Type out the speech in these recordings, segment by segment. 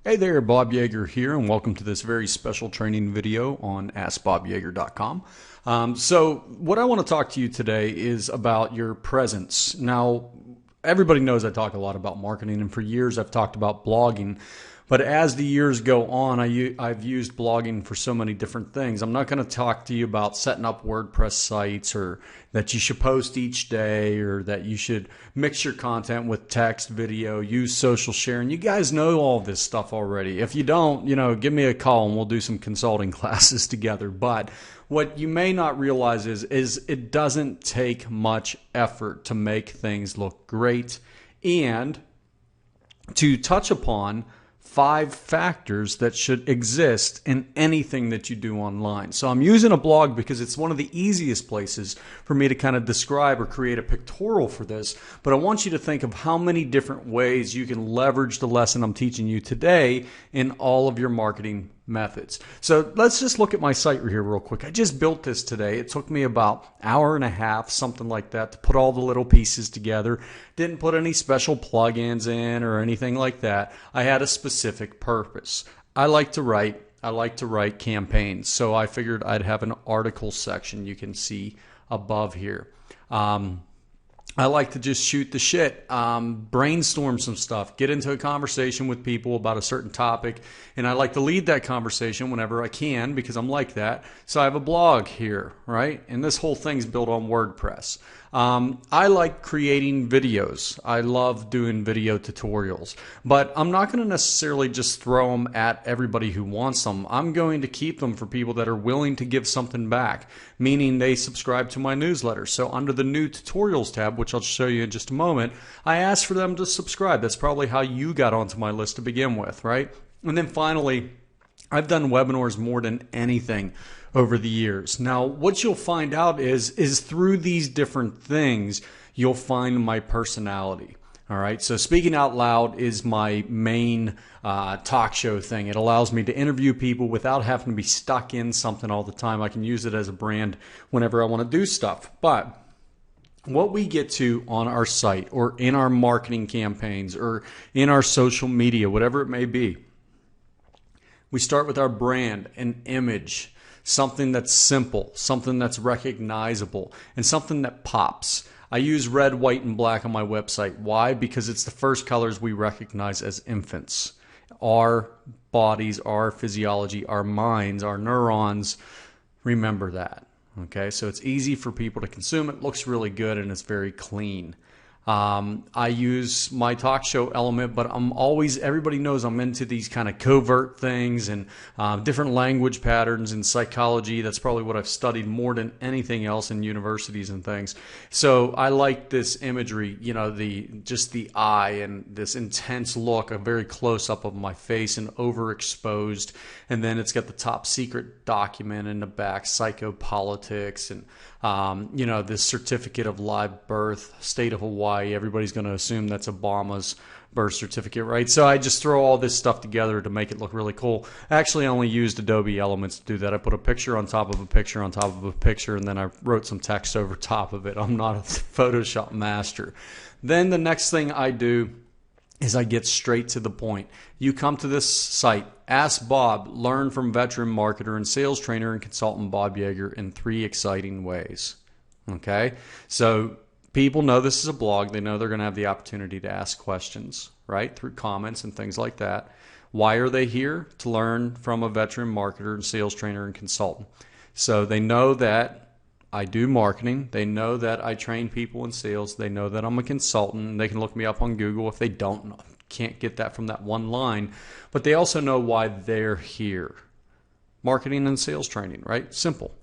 Hey there, Bob Yeager here, and welcome to this very special training video on AskBobYeager.com. So what I want to talk to you today is about your presence. Now, everybody knows I talk a lot about marketing, and for years I've talked about blogging. But as the years go on, I've used blogging for so many different things. I'm not going to talk to you about setting up WordPress sites or that you should post each day or that you should mix your content with text, video, use social sharing. You guys know all this stuff already. If you don't, give me a call and we'll do some consulting classes together. But what you may not realize is it doesn't take much effort to make things look great and to touch upon 5 factors that should exist in anything that you do online. So I'm using a blog because it's one of the easiest places for me to kind of describe or create a pictorial for this. But I want you to think of how many different ways you can leverage the lesson I'm teaching you today in all of your marketing methods. So let's just look at my site here real quick. I just built this today. It took me about an hour and a half, something like that, to put all the little pieces together. Didn't put any special plugins in or anything like that. I had a specific purpose. I like to write campaigns. So I figured I'd have an article section you can see above here. I like to just shoot the shit, brainstorm some stuff, get into a conversation with people about a certain topic, and I like to lead that conversation whenever I can because I'm like that. So I have a blog here, right? And this whole thing's built on WordPress. I like creating videos. I love doing video tutorials, but I'm not going to necessarily just throw them at everybody who wants them. I'm going to keep them for people that are willing to give something back, meaning they subscribe to my newsletter. So under the new tutorials tab, which I'll show you in just a moment, I asked for them to subscribe. That's probably how you got onto my list to begin with, right? And then finally, I've done webinars more than anything over the years. Now, what you'll find out is through these different things, you'll find my personality. All right. So speaking out loud is my main talk show thing. It allows me to interview people without having to be stuck in something all the time. I can use it as a brand whenever I want to do stuff. But what we get to on our site or in our marketing campaigns or in our social media, whatever it may be, we start with our brand, an image, something that's simple, something that's recognizable, and something that pops. I use red, white, and black on my website. Why? Because it's the first colors we recognize as infants. Our bodies, our physiology, our minds, our neurons, remember that. Okay, so it's easy for people to consume. It looks really good, and it's very clean. I use my talk show element, but everybody knows I'm into these kind of covert things and different language patterns in psychology. That's probably what I've studied more than anything else in universities and things. So I like this imagery, just the eye and this intense look, a very close up of my face and overexposed. And then it's got the top secret document in the back, psychopolitics and this certificate of live birth, state of Hawaii. Everybody's going to assume that's Obama's birth certificate, right? So I just throw all this stuff together to make it look really cool. Actually, I only used Adobe Elements to do that. I put a picture on top of a picture on top of a picture, and then I wrote some text over top of it. I'm not a Photoshop master. Then the next thing I do is I get straight to the point. You come to this site, Ask Bob, learn from veteran marketer and sales trainer and consultant Bob Yeager in 3 exciting ways. Okay? So people know this is a blog. They know they're going to have the opportunity to ask questions, right, through comments and things like that. Why are they here? To learn from a veteran marketer and sales trainer and consultant. So they know that I do marketing. They know that I train people in sales. They know that I'm a consultant. They can look me up on Google if they can't get that from that one line. But they also know why they're here. Marketing and sales training, right? Simple.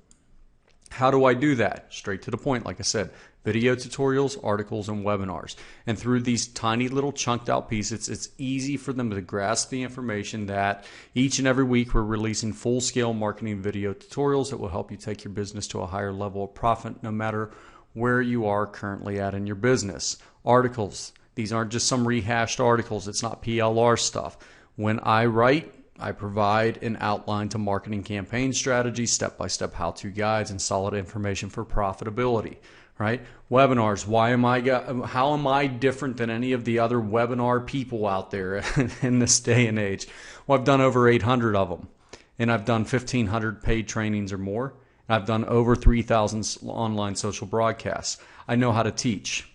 How do I do that? Straight to the point, like I said. Video tutorials, articles, and webinars. And through these tiny little chunked out pieces, it's easy for them to grasp the information that each and every week we're releasing full-scale marketing video tutorials that will help you take your business to a higher level of profit no matter where you are currently at in your business. Articles. These aren't just some rehashed articles. It's not PLR stuff. When I write, I provide an outline to marketing campaign strategies, step-by-step how-to guides, and solid information for profitability. right? Webinars. How am I different than any of the other webinar people out there in this day and age? Well, I've done over 800 of them, and I've done 1,500 paid trainings or more. I've done over 3,000 online social broadcasts. I know how to teach.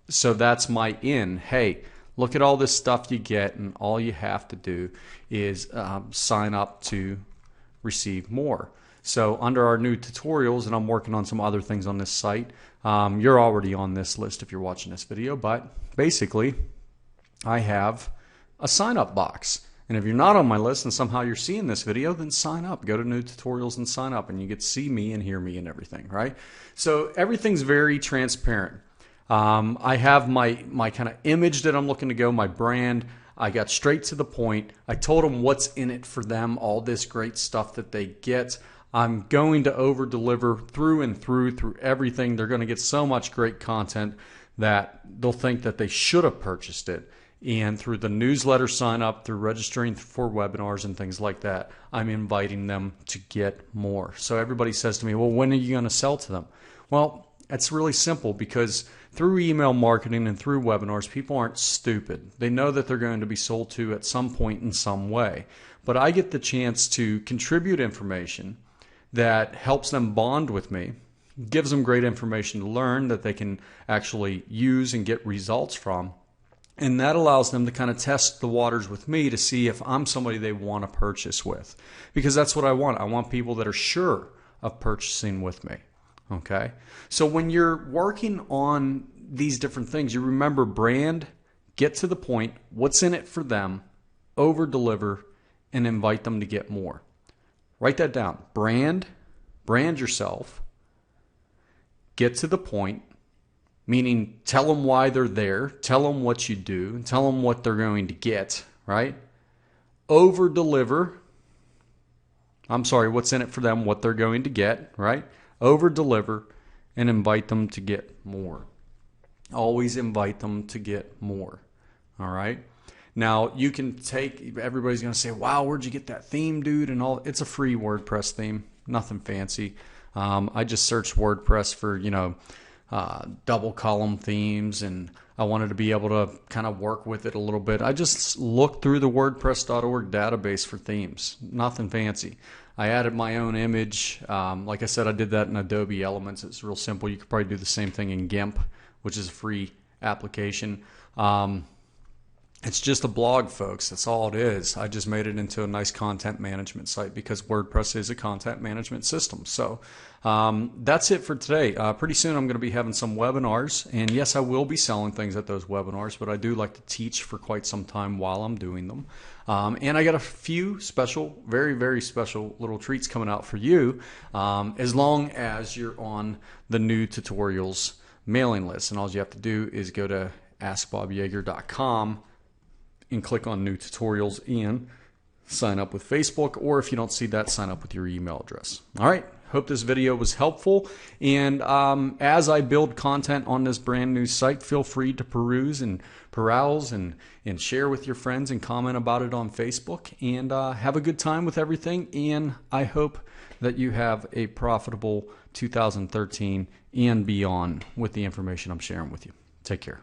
So that's my in. Hey, look at all this stuff you get, and all you have to do is sign up to receive more. So under our new tutorials, and I'm working on some other things on this site, you're already on this list if you're watching this video, but basically I have a sign up box. And if you're not on my list and somehow you're seeing this video, then sign up. Go to new tutorials and sign up, and you get to see me and hear me and everything, right? So everything's very transparent. I have my kind of image that I'm looking to go, my brand. I got straight to the point. I told them what's in it for them, all this great stuff that they get. I'm going to over deliver through and through everything. They're going to get so much great content that they'll think that they should have purchased it. And through the newsletter sign up, through registering for webinars and things like that, I'm inviting them to get more. So everybody says to me, well, when are you going to sell to them? Well, it's really simple, because through email marketing and through webinars, people aren't stupid. They know that they're going to be sold to at some point in some way. But I get the chance to contribute information that helps them bond with me, gives them great information to learn that they can actually use and get results from. And that allows them to kind of test the waters with me to see if I'm somebody they want to purchase with. Because that's what I want. I want people that are sure of purchasing with me. Okay? So when you're working on these different things, you remember brand, get to the point, what's in it for them, over deliver, and invite them to get more. Write that down. Brand yourself, get to the point, meaning tell them why they're there, tell them what you do, and tell them what they're going to get, right? Over deliver. What's in it for them, what they're going to get, right? Over deliver, and invite them to get more. Always invite them to get more. All right? Now, you can everybody's going to say, wow, where'd you get that theme, dude? And all. It's a free WordPress theme, nothing fancy. I just searched WordPress for, double column themes, and I wanted to be able to kind of work with it a little bit. I just looked through the WordPress.org database for themes, nothing fancy. I added my own image. Like I said, I did that in Adobe Elements. It's real simple. You could probably do the same thing in GIMP, which is a free application. It's just a blog, folks. That's all it is. I just made it into a nice content management site because WordPress is a content management system. So that's it for today. Pretty soon I'm going to be having some webinars. And yes, I will be selling things at those webinars, but I do like to teach for quite some time while I'm doing them. And I got a few special, very, very special little treats coming out for you as long as you're on the new tutorials mailing list. And all you have to do is go to askbobyeager.com and click on new tutorials and sign up with Facebook, or if you don't see that, sign up with your email address. All right, hope this video was helpful, and as I build content on this brand new site, feel free to peruse and peruse and share with your friends and comment about it on Facebook, and have a good time with everything, and I hope that you have a profitable 2013 and beyond with the information I'm sharing with you. Take care.